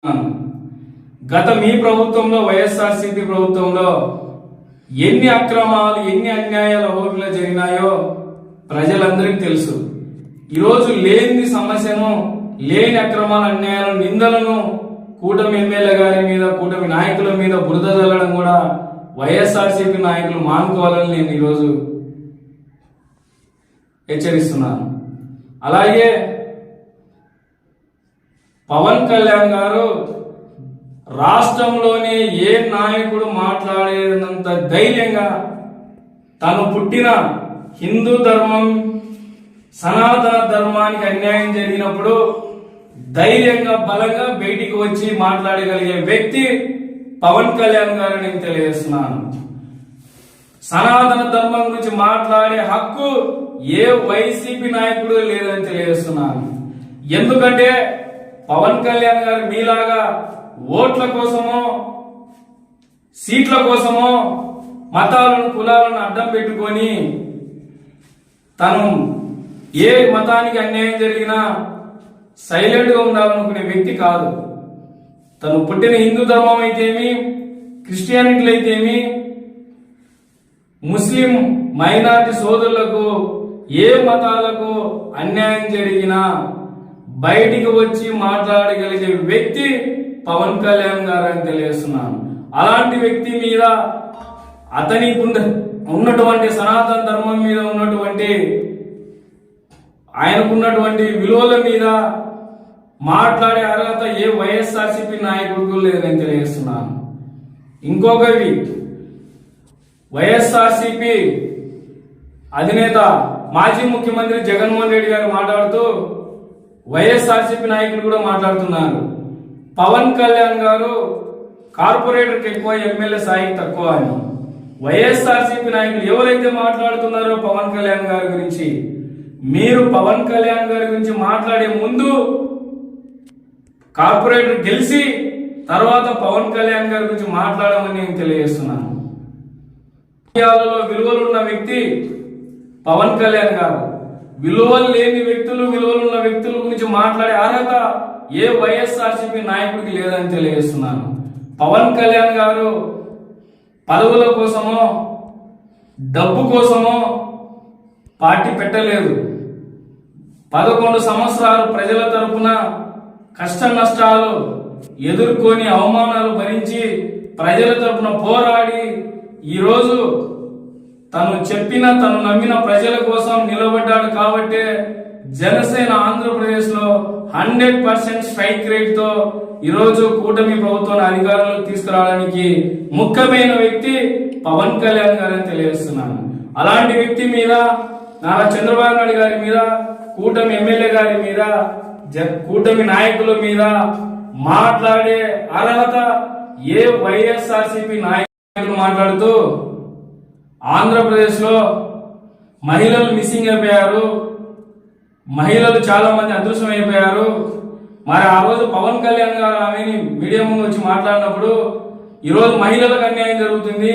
గత మీ ప్రభుత్వంలో వైఎస్ఆర్సీపీ ప్రభుత్వంలో ఎన్ని అక్రమాలు ఎన్ని అన్యాయాలు ఓట్ల జరిగినాయో ప్రజలందరికీ తెలుసు. ఈరోజు లేని సమస్యను లేని అక్రమాల అన్యాయాలను నిందలను కూటమి ఎమ్మెల్యే గారి మీద కూటమి నాయకుల మీద బురద చల్లడం కూడా వైఎస్ఆర్సీపీ నాయకులు మానుకోవాలని నేను ఈరోజు హెచ్చరిస్తున్నాను. అలాగే పవన్ కళ్యాణ్ గారు రాష్ట్రంలోనే ఏ నాయకుడు మాట్లాడేంత ధైర్యంగా తను పుట్టిన హిందూ ధర్మం సనాతన ధర్మానికి అన్యాయం జరిగినప్పుడు ధైర్యంగా బలంగా బయటికి వచ్చి మాట్లాడగలిగే వ్యక్తి పవన్ కళ్యాణ్ గారు నేను తెలియజేస్తున్నాను. సనాతన ధర్మం గురించి మాట్లాడే హక్కు ఏ వైసీపీ నాయకుడు లేదని తెలియజేస్తున్నాను. ఎందుకంటే పవన్ కళ్యాణ్ గారు మీలాగా ఓట్ల కోసమో సీట్ల కోసమో మతాలను కులాలను అడ్డం పెట్టుకొని తను ఏ మతానికి అన్యాయం జరిగినా సైలెంట్ గా ఉండాలనుకునే వ్యక్తి కాదు. తను పుట్టిన హిందూ ధర్మం అయితేమి, క్రిస్టియానిటీలు అయితేమి, ముస్లిం మైనారిటీ సోదరులకు ఏ మతాలకు అన్యాయం జరిగినా బయటికి వచ్చి మాట్లాడగలిగే వ్యక్తి పవన్ కళ్యాణ్ గారు అని తెలియజేస్తున్నాను. అలాంటి వ్యక్తి మీద అతనికి ఉన్నటువంటి సనాతన ధర్మం మీద ఉన్నటువంటి ఆయనకున్నటువంటి విలువల మీద మాట్లాడే అర్హత ఏ వైఎస్ఆర్సీపీ నాయకుడికి లేదని తెలియజేస్తున్నాను. ఇంకొకటి వైఎస్ఆర్సీపీ అధినేత మాజీ ముఖ్యమంత్రి జగన్మోహన్ రెడ్డి గారు మాట్లాడుతూ వైఎస్ఆర్సీపీ నాయకులు కూడా మాట్లాడుతున్నారు. పవన్ కళ్యాణ్ గారు కార్పొరేటర్కి ఎక్కువ, ఎమ్మెల్యే స్థాయికి తక్కువ అని. వైఎస్ఆర్సీపీ నాయకులు ఎవరైతే మాట్లాడుతున్నారో పవన్ కళ్యాణ్ గారి గురించి, మీరు పవన్ కళ్యాణ్ గారి గురించి మాట్లాడే ముందు కార్పొరేటర్ గెలిచి తర్వాత పవన్ కళ్యాణ్ గారి గురించి మాట్లాడమని నేను తెలియజేస్తున్నాను. విలువలున్న వ్యక్తి పవన్ కళ్యాణ్ గారు. విలువలు లేని వ్యక్తులు, విలువలున్న వ్యక్తుల గురించి మాట్లాడే అర్హత ఏ వైఎస్ఆర్సీపీ నాయకుడికి లేదని తెలియజేస్తున్నాను. పవన్ కళ్యాణ్ గారు పదవుల కోసమో డబ్బు కోసమో పార్టీ పెట్టలేదు. 11 సంవత్సరాలు ప్రజల తరపున కష్ట నష్టాలు ఎదుర్కొని అవమానాలు భరించి ప్రజల తరపున పోరాడి ఈరోజు తను నమ్మిన ప్రజల కోసం నిలబడ్డాడు. కాబట్టి జనసేన ఆంధ్రప్రదేశ్ లో 100% స్ట్రైక్ రేట్ తో ఈరోజు కూటమి ప్రభుత్వాన్ని అధికారంలోకి తీసుకురావడానికి ముఖ్యమైన వ్యక్తి పవన్ కళ్యాణ్ గారని తెలియజేస్తున్నాను. అలాంటి వ్యక్తి మీద, నారా చంద్రబాబు నాయుడు గారి మీద, కూటమి ఎమ్మెల్యే గారి మీద, కూటమి నాయకుల మీద మాట్లాడే అర్హత ఏ వైఎస్ఆర్సీపీ నాయకులు మాట్లాడుతూ ఆంధ్రప్రదేశ్ లో మహిళలు మిస్సింగ్ అయిపోయారు, మహిళలు చాలా మంది అదృశ్యం అయిపోయారు. మరి ఆ రోజు పవన్ కళ్యాణ్ గారు ఆమెని మీడియా ముందు వచ్చి మాట్లాడినప్పుడు ఈరోజు మహిళలకు అన్యాయం జరుగుతుంది,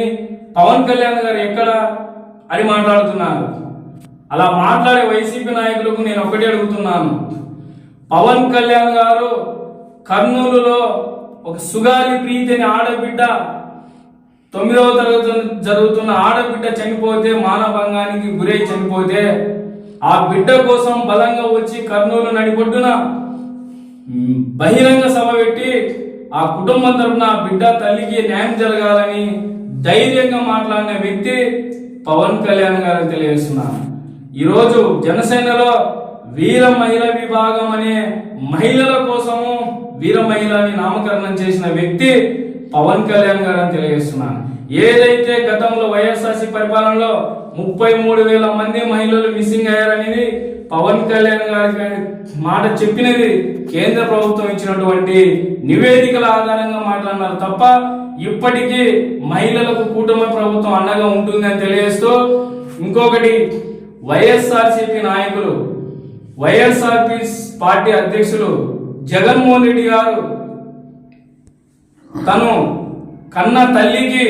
పవన్ కళ్యాణ్ గారు ఎక్కడ అని మాట్లాడుతున్నారు. అలా మాట్లాడే వైసీపీ నాయకులకు నేను ఒకటి అడుగుతున్నాను. పవన్ కళ్యాణ్ గారు కర్నూలులో ఒక సుగాలి ప్రీతి అనే ఆడబిడ్డ 9వ తరగతి జరుగుతున్న ఆడబిడ్డ చనిపోతే, మానభంగానికి గురై చనిపోతే ఆ బిడ్డ కోసం బలంగా వచ్చి కర్నూలు నడిపొడ్డున బహిరంగ సభ పెట్టి ఆ కుటుంబం తరపున ఆ బిడ్డ తల్లికి న్యాయం జరగాలని ధైర్యంగా మాట్లాడిన వ్యక్తి పవన్ కళ్యాణ్ గారు తెలియజేస్తున్నారు. ఈరోజు జనసేనలో వీర మహిళ విభాగం అనే మహిళల కోసము వీర మహిళని నామకరణం చేసిన వ్యక్తి పవన్ కళ్యాణ్ గారు అని తెలియజేస్తున్నాను. ఏదైతే గతంలో వైఎస్ఆర్సీ పరిపాలనలో 33,000 మంది మహిళలు మిస్సింగ్ అయ్యారనేది పవన్ కళ్యాణ్ గారి మాట చెప్పినది కేంద్ర ప్రభుత్వం ఇచ్చినటువంటి నివేదికల ఆధారంగా మాట్లాడినారు తప్ప ఇప్పటికీ మహిళలకు కూటమి ప్రభుత్వం అండగా ఉంటుందని తెలియజేస్తూ, ఇంకొకటి వైఎస్ఆర్సీపీ నాయకులు, వైఎస్ఆర్పీ పార్టీ అధ్యక్షులు జగన్మోహన్ రెడ్డి గారు తను కన్న తల్లికి,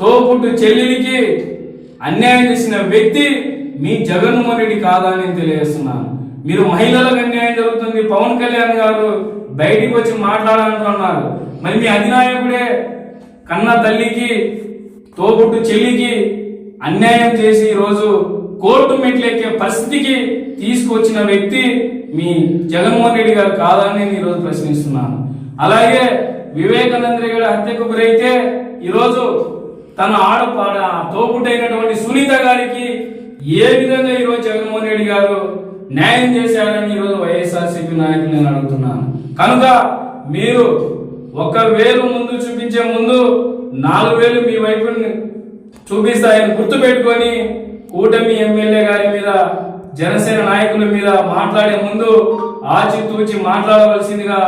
తోపుట్టు చెల్లికి అన్యాయం చేసిన వ్యక్తి మీ జగన్మోహన్ రెడ్డి కాదా అని తెలియజేస్తున్నాను. మీరు మహిళలకు అన్యాయం జరుగుతుంది, పవన్ కళ్యాణ్ గారు బయటికి వచ్చి మాట్లాడాలంటున్నారు. మరి మీ అధినాయకుడే కన్న తల్లికి తోబుట్టు చెల్లికి అన్యాయం చేసి ఈరోజు కోర్టు మెట్లెక్కే పరిస్థితికి తీసుకొచ్చిన వ్యక్తి మీ జగన్మోహన్ రెడ్డి గారు కాదని నేను ఈరోజు ప్రశ్నిస్తున్నాను. అలాగే వివేకానంద రెడ్డి హత్యకు గురైతే ఈరోజు తన తోబుట్టైనటువంటి సునీత గారికి ఏ విధంగా ఈరోజు జగన్మోహన్ రెడ్డి గారు న్యాయం చేశారని ఈరోజు వైఎస్ఆర్సీపీ నాయకులు నేను అడుగుతున్నాను. కనుక మీరు 1,000 ముందు చూపించే ముందు 4,000 మీ వైపు చూపిస్తాయని గుర్తు పెట్టుకొని కూటమి ఎమ్మెల్యే గారి మీద జనసేన నాయకుల మీద మాట్లాడే ముందు ఆచితూచి మాట్లాడవలసిందిగా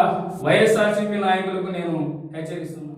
వైఎస్ఆర్సీపీ నాయకులకు నేను హెచ్చరిస్తున్నాను.